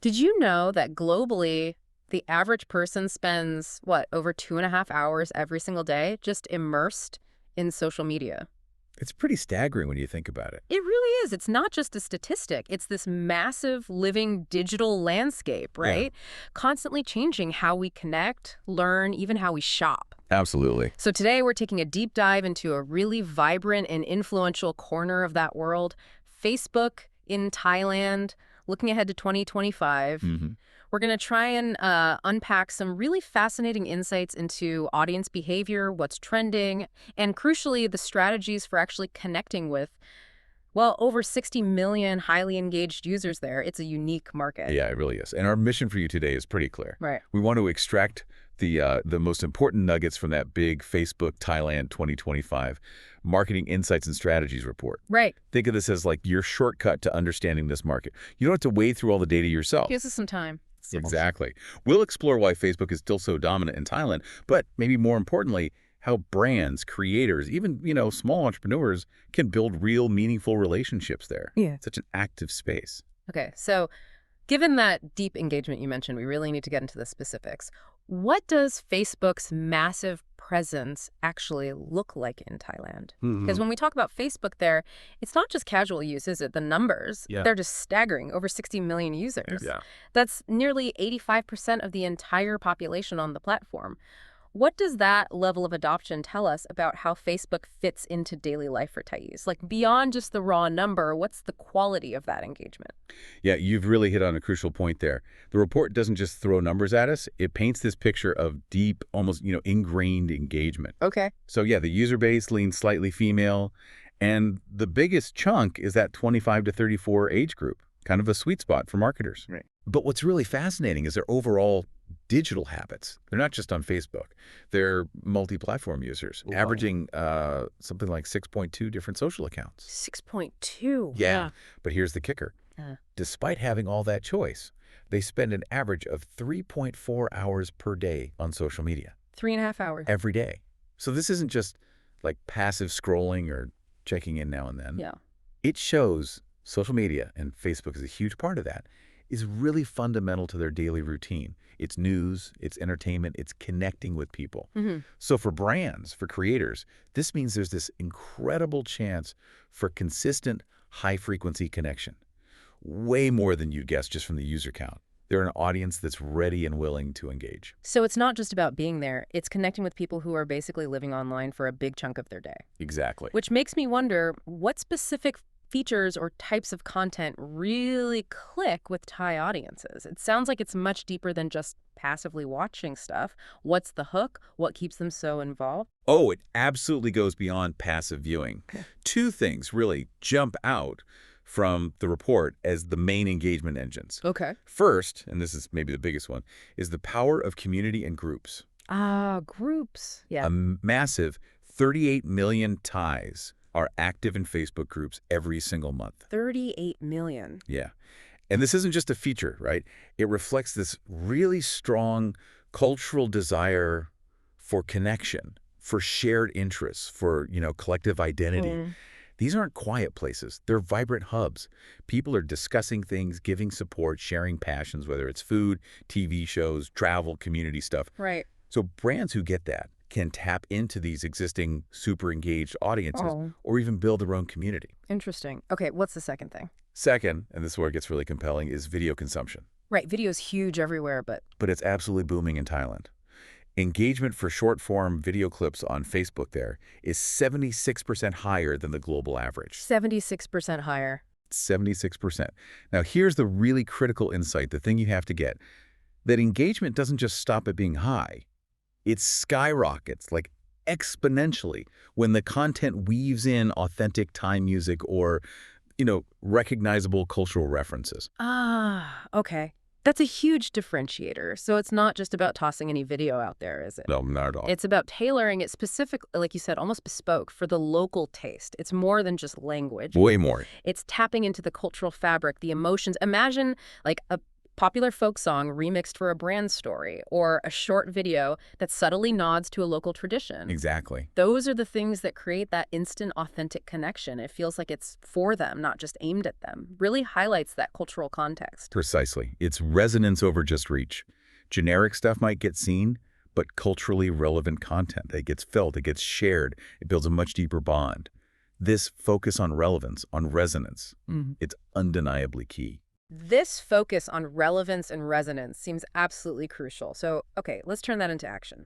Did you know that globally, the average person spends, what, over 2.5 hours every single day just immersed in social media? It's pretty staggering when you think about it. It really is. It's not just a statistic. It's this massive living digital landscape, Yeah, right? Constantly changing how we connect, learn, even how we shop. absolutely. So today we're taking a deep dive into a really vibrant and influential corner of that world, Facebook in Thailand, looking ahead to 2025. hmm We're going to try and unpack some really fascinating insights into audience behavior, what's trending, and crucially, the strategies for actually connecting with, well, over 60 million highly engaged users there. It's a unique market. Yeah, it really is. And our mission for you today is pretty clear. Right. We want to extract the most important nuggets from that big Facebook Thailand 2025 Marketing Insights and Strategies report. Right. Think of this as like your shortcut to understanding this market. You don't have to wade through all the data yourself. Gives us some time. Exactly. We'll explore why Facebook is still so dominant in Thailand, but maybe more importantly, how brands, creators, even, small entrepreneurs can build real meaningful relationships there. Yeah. Such an active space. Okay, so given that deep engagement you mentioned, we really need to get into the specifics. What does Facebook's massive presence actually look like in Thailand? Because when we talk about Facebook there, it's not just casual use, is it? The numbers, Yeah. they're just staggering, over 60 million users. Yeah. That's nearly 85% of the entire population on the platform. What does that level of adoption tell us about how Facebook fits into daily life for Thais? Like beyond just the raw number, what's the quality of that engagement? Yeah, you've really hit on a crucial point there. The report doesn't just throw numbers at us. It paints this picture of deep, almost, ingrained engagement. Okay. So yeah, the user base leans slightly female, and the biggest chunk is that 25 to 34 age group, kind of a sweet spot for marketers. Right. But what's really fascinating is their overall digital habits. They're not just on Facebook. They're multi-platform users, Wow. averaging something like 6.2 different social accounts. 6.2. Yeah, but here's the kicker. Uh. Despite having all that choice, they spend an average of 3.4 hours per day on social media. 3.5 hours. Every day. So this isn't just like passive scrolling or checking in now and then. Yeah. It shows social media, and Facebook is a huge part of that, is really fundamental to their daily routine. It's news, it's entertainment, it's connecting with people. Mm-hmm. So for brands, for creators, this means there's this incredible chance for consistent, high-frequency connection. Way more than you'd guess just from the user count. They're an audience that's ready and willing to engage. So it's not just about being there. It's connecting with people who are basically living online for a big chunk of their day. Exactly. Which makes me wonder, what specific features or types of content really click with Thai audiences? It sounds like it's much deeper than just passively watching stuff. What's the hook? What keeps them so involved? Oh, it absolutely goes beyond passive viewing. Two things really jump out from the report as the main engagement engines. Okay. First, and this is maybe the biggest one, is the power of community and groups. Ah, groups. Yeah. A massive 38 million Thais are active in Facebook groups every single month. 38 million. Yeah. And this isn't just a feature, right? It reflects this really strong cultural desire for connection, for shared interests, for, collective identity. These aren't quiet places. They're vibrant hubs. People are discussing things, giving support, sharing passions, whether it's food, TV shows, travel, community stuff. Right. So brands who get that can tap into these existing super engaged audiences or even build their own community. Interesting. Okay, what's the second thing? Second, and this is where it gets really compelling, is video consumption. Right, video is huge everywhere, but But it's absolutely booming in Thailand. Engagement for short-form video clips on Facebook there is 76% higher than the global average. 76% higher. 76%. Now, here's the really critical insight, the thing you have to get, that engagement doesn't just stop at being high. It skyrockets, like exponentially, when the content weaves in authentic Thai music or, recognizable cultural references. Ah, okay. That's a huge differentiator. So it's not just about tossing any video out there, is it? No, not at all. It's about tailoring it specifically, like you said, almost bespoke for the local taste. It's more than just language. Way more. It's tapping into the cultural fabric, the emotions. Imagine like popular folk song remixed for a brand story, or a short video that subtly nods to a local tradition. Exactly. Those are the things that create that instant, authentic connection. It feels like it's for them, not just aimed at them. Really highlights that cultural context. Precisely. It's resonance over just reach. Generic stuff might get seen, but culturally relevant content that gets felt, it gets shared, it builds a much deeper bond. This focus on relevance, on resonance, it's undeniably key. This focus on relevance and resonance seems absolutely crucial. So, okay, let's turn that into action.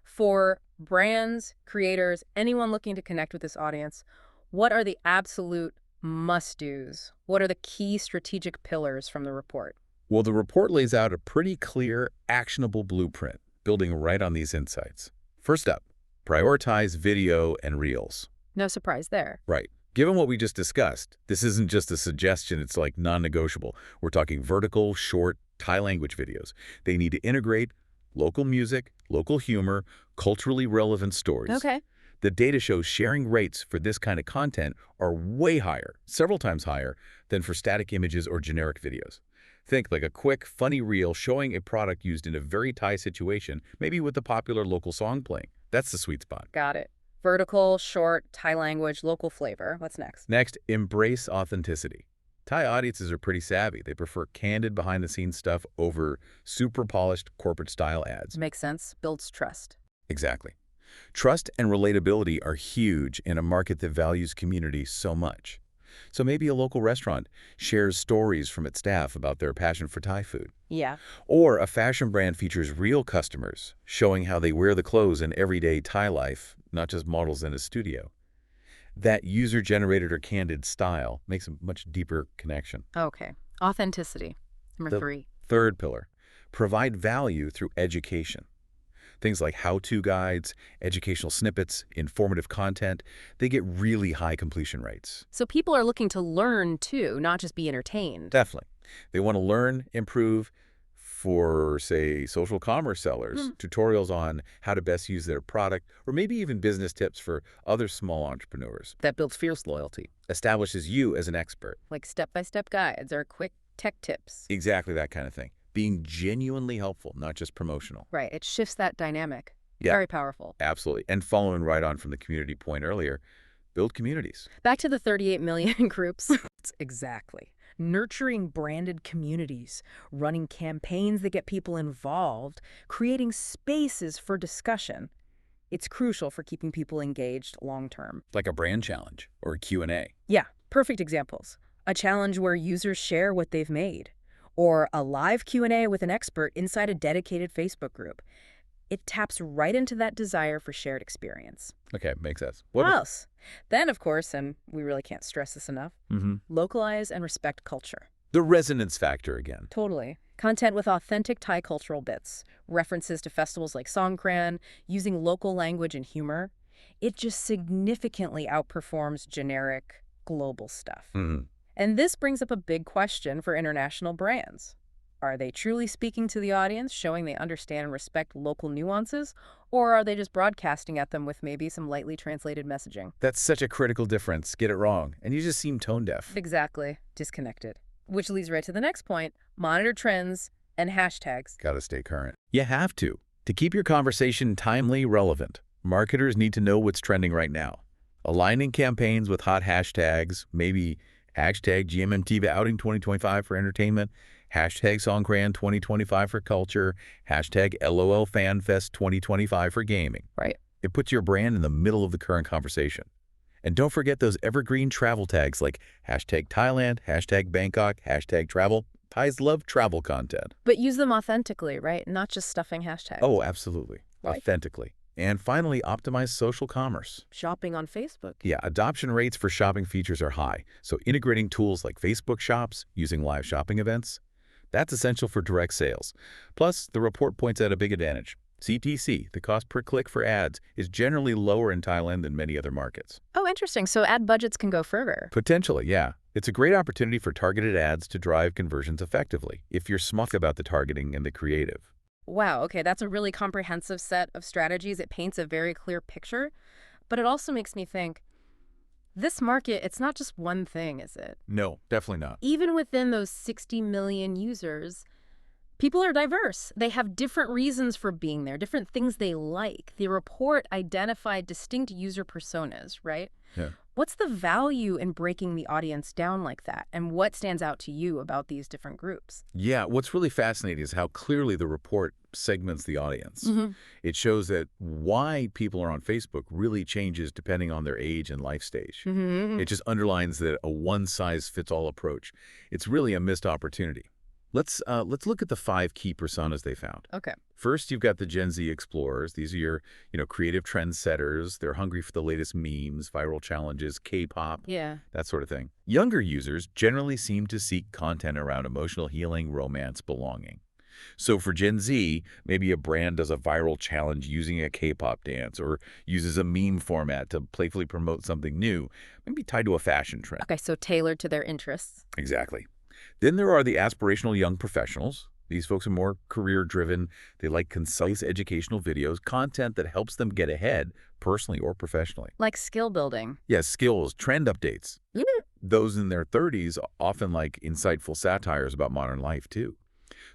For brands, creators, anyone looking to connect with this audience, what are the absolute must-dos? What are the key strategic pillars from the report? Well, the report lays out a pretty clear, actionable blueprint, building right on these insights. First up, prioritize video and reels. No surprise there. Right. Given what we just discussed, this isn't just a suggestion, it's like non-negotiable. We're talking vertical, short, Thai language videos. They need to integrate local music, local humor, culturally relevant stories. Okay. The data shows sharing rates for this kind of content are way higher, several times higher, than for static images or generic videos. Think like a quick, funny reel showing a product used in a very Thai situation, maybe with a popular local song playing. That's the sweet spot. Got it. Vertical, short, Thai language, local flavor. What's next? Next, embrace authenticity. Thai audiences are pretty savvy. They prefer candid behind-the-scenes stuff over super polished corporate-style ads. Makes sense. Builds trust. Exactly. Trust and relatability are huge in a market that values community so much. So maybe a local restaurant shares stories from its staff about their passion for Thai food. Yeah. Or a fashion brand features real customers, showing how they wear the clothes in everyday Thai life, not just models in a studio. That user-generated or candid style makes a much deeper connection. Okay. Authenticity. Number 3. Third pillar, provide value through education. Things like how-to guides, educational snippets, informative content, they get really high completion rates. So people are looking to learn too, not just be entertained. Definitely. They want to learn, improve. For, say, social commerce sellers, tutorials on how to best use their product, or maybe even business tips for other small entrepreneurs. That builds fierce loyalty. Establishes you as an expert. Like step-by-step guides or quick tech tips. Exactly that kind of thing. Being genuinely helpful, not just promotional. Right. It shifts that dynamic. Yeah. Very powerful. Absolutely. And following right on from the community point earlier, build communities. Back to the 38 million groups. Exactly. Nurturing branded communities, running campaigns that get people involved, creating spaces for discussion. It's crucial for keeping people engaged long-term. Like a brand challenge or a Q&A. Yeah, perfect examples. A challenge where users share what they've made, or a live Q&A with an expert inside a dedicated Facebook group. It taps right into that desire for shared experience. Okay, makes sense. What else? Then, of course, and we really can't stress this enough, Mm-hmm. localize and respect culture. The resonance factor again. Totally. Content with authentic Thai cultural bits, references to festivals like Songkran, using local language and humor. It just significantly outperforms generic global stuff. Mm-hmm. And this brings up a big question for international brands. Are they truly speaking to the audience, showing they understand and respect local nuances, or are they just broadcasting at them with maybe some lightly translated messaging? That's such a critical difference. Get it wrong, and you just seem tone deaf. Exactly. Disconnected. Which leads right to the next point. Monitor trends and hashtags. Gotta stay current. You have to. To keep your conversation timely, relevant, marketers need to know what's trending right now. Aligning campaigns with hot hashtags, maybe hashtag GMMTV Outing 2025 for entertainment, hashtag Songkran 2025 for culture, hashtag LOL FanFest 2025 for gaming. Right. It puts your brand in the middle of the current conversation. And don't forget those evergreen travel tags like hashtag Thailand, hashtag Bangkok, hashtag travel. Thais love travel content. But use them authentically, right? Not just stuffing hashtags. Oh, absolutely. Right. Authentically. And finally, optimize social commerce. Shopping on Facebook. Yeah, adoption rates for shopping features are high, so integrating tools like Facebook Shops, using live shopping events, that's essential for direct sales. Plus, the report points out a big advantage. CTC, the cost per click for ads, is generally lower in Thailand than many other markets. Oh, interesting. So ad budgets can go further. Potentially, yeah. It's a great opportunity for targeted ads to drive conversions effectively, if you're smart about the targeting and the creative. Wow, okay, that's a really comprehensive set of strategies. It paints a very clear picture, but it also makes me think, this market, it's not just one thing, is it? No, definitely not. Even within those 60 million users, People are diverse. They have different reasons for being there, different things they like. The report identified distinct user personas, right? Yeah. What's the value in breaking the audience down like that? And what stands out to you about these different groups? Yeah, what's really fascinating is how clearly the report segments the audience. It shows that why people are on Facebook really changes depending on their age and life stage. It just underlines that a one-size-fits-all approach. It's really a missed opportunity. Let's look at the 5 key personas they found. Okay. First, you've got the Gen Z explorers. These are your, creative trendsetters. They're hungry for the latest memes, viral challenges, K-pop, Yeah. that sort of thing. Younger users generally seem to seek content around emotional healing, romance, belonging. So for Gen Z, maybe a brand does a viral challenge using a K-pop dance or uses a meme format to playfully promote something new, maybe tied to a fashion trend. Okay, so tailored to their interests. Exactly. Then there are the aspirational young professionals. These folks are more career-driven. They like concise educational videos, content that helps them get ahead personally or professionally. Like skill building. Yes, skills, trend updates. Those in their 30s often like insightful satires about modern life, too.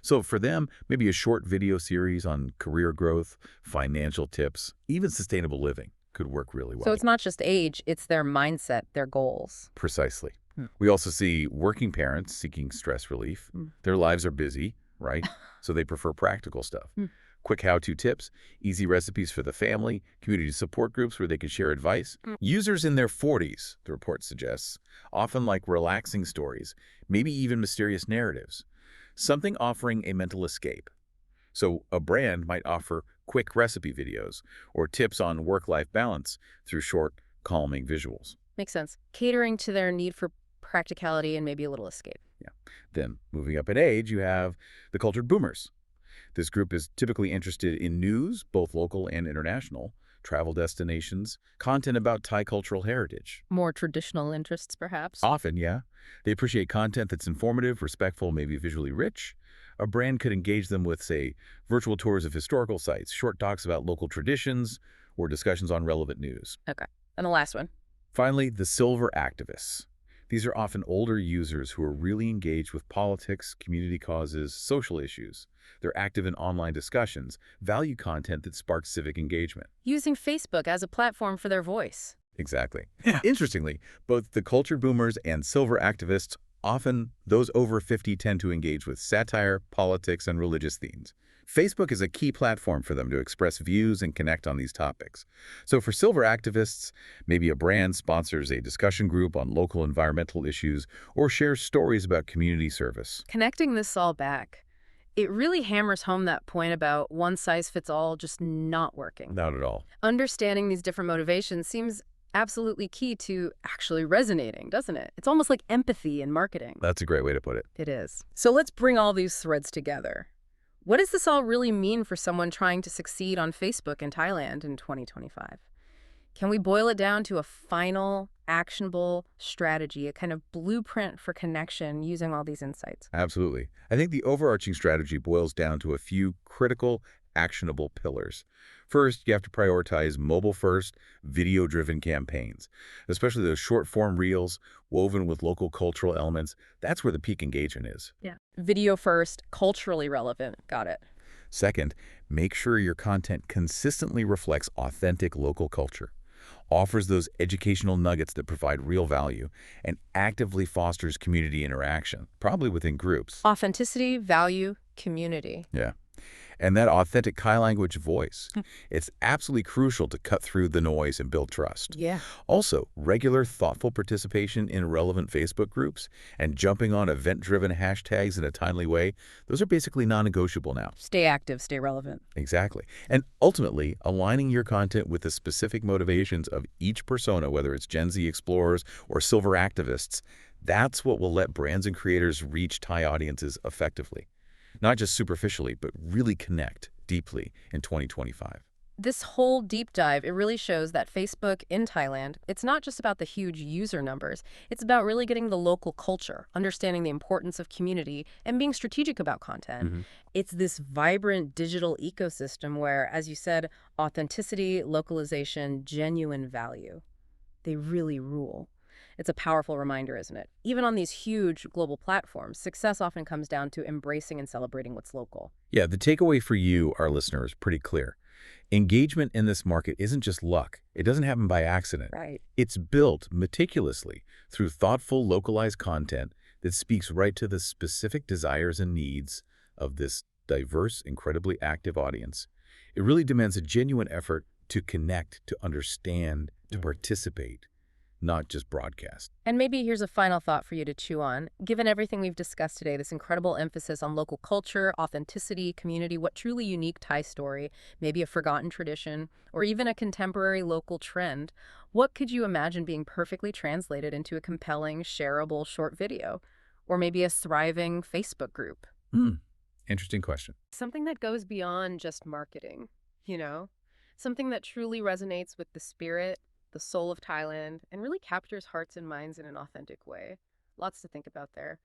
So for them, maybe a short video series on career growth, financial tips, even sustainable living could work really well. So it's not just age, it's their mindset, their goals. Precisely. We also see working parents seeking stress relief. Their lives are busy, right? So they prefer practical stuff. Quick how-to tips, easy recipes for the family, community support groups where they can share advice. Users in their 40s, the report suggests, often like relaxing stories, maybe even mysterious narratives. Something offering a mental escape. So a brand might offer quick recipe videos or tips on work-life balance through short, calming visuals. Makes sense. Catering to their need for practicality and maybe a little escape. Yeah. Then, moving up in age, you have the cultured boomers. This group is typically interested in news, both local and international, travel destinations, content about Thai cultural heritage. More traditional interests, perhaps. Often, yeah. They appreciate content that's informative, respectful, maybe visually rich. A brand could engage them with, say, virtual tours of historical sites, short talks about local traditions, or discussions on relevant news. Okay. And the last one. Finally, the silver activists. These are often older users who are really engaged with politics, community causes, social issues. They're active in online discussions, value content that sparks civic engagement. Using Facebook as a platform for their voice. Exactly. Yeah. Interestingly, both the culture boomers and silver activists, often those over 50, tend to engage with satire, politics, and religious themes. Facebook is a key platform for them to express views and connect on these topics. So for silver activists, maybe a brand sponsors a discussion group on local environmental issues or shares stories about community service. Connecting this all back, it really hammers home that point about one size fits all just not working. Not at all. Understanding these different motivations seems absolutely key to actually resonating, doesn't it? It's almost like empathy in marketing. That's a great way to put it. It is. So let's bring all these threads together. What does this all really mean for someone trying to succeed on Facebook in Thailand in 2025? Can we boil it down to a final, actionable strategy, a kind of blueprint for connection using all these insights? Absolutely. I think the overarching strategy boils down to a few critical, actionable pillars. First, you have to prioritize mobile-first, video-driven campaigns, especially those short-form reels woven with local cultural elements. That's where the peak engagement is. Yeah. Video first, culturally relevant. Got it. Second, make sure your content consistently reflects authentic local culture, offers those educational nuggets that provide real value, and actively fosters community interaction, probably within groups. Authenticity, value, community. Yeah. And that authentic Thai language voice, it's absolutely crucial to cut through the noise and build trust. Yeah. Also, regular, thoughtful participation in relevant Facebook groups and jumping on event-driven hashtags in a timely way, those are basically non-negotiable now. Stay active, stay relevant. Exactly. And ultimately, aligning your content with the specific motivations of each persona, whether it's Gen Z explorers or silver activists, that's what will let brands and creators reach Thai audiences effectively. Not just superficially, but really connect deeply in 2025. This whole deep dive, it really shows that Facebook in Thailand, it's not just about the huge user numbers. It's about really getting the local culture, understanding the importance of community, and being strategic about content. It's this vibrant digital ecosystem where, as you said, authenticity, localization, genuine value, they really rule. It's a powerful reminder, isn't it? Even on these huge global platforms, success often comes down to embracing and celebrating what's local. Yeah, the takeaway for you, our listener, is pretty clear. Engagement in this market isn't just luck. It doesn't happen by accident. Right. It's built meticulously through thoughtful, localized content that speaks right to the specific desires and needs of this diverse, incredibly active audience. It really demands a genuine effort to connect, to understand, to participate, not just broadcast. And maybe here's a final thought for you to chew on. Given everything we've discussed today, this incredible emphasis on local culture, authenticity, community, what truly unique Thai story, maybe a forgotten tradition, or even a contemporary local trend, what could you imagine being perfectly translated into a compelling, shareable short video? Or maybe a thriving Facebook group? Interesting question. Something that goes beyond just marketing, you know? Something that truly resonates with the spirit, the soul of Thailand, and really captures hearts and minds in an authentic way. Lots to think about there.